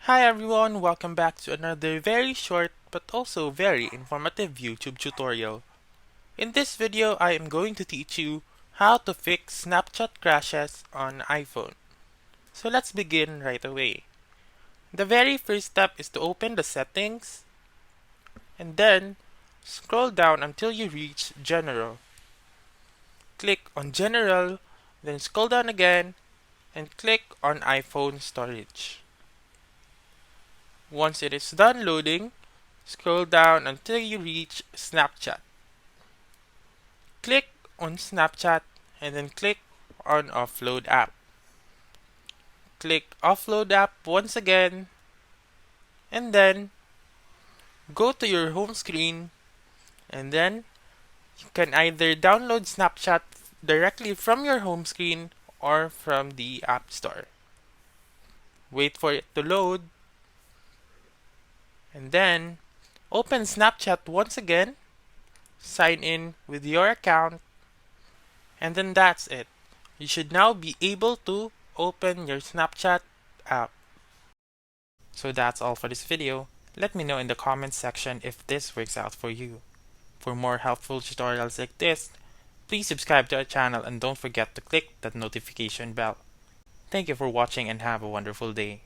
Hi everyone, welcome back to another very short but also very informative YouTube tutorial. In this video, I am going to teach you how to fix Snapchat crashes on iPhone. So let's begin right away. The very first step is to open the settings and then scroll down until you reach General. Click on General, then scroll down again and click on iPhone storage. Once it is done loading, scroll down until you reach Snapchat. Click on Snapchat and then click on Offload App. Click Offload App once again and then go to your home screen and then you can either download Snapchat directly from your home screen or from the App Store. Wait for it to load and then open Snapchat once again, sign in with your account, and then that's it. You should now be able to open your Snapchat app. So that's all for this video. Let me know in the comments section if this works out for you. For more helpful tutorials like this, please subscribe to our channel and don't forget to click that notification bell. Thank you for watching and have a wonderful day.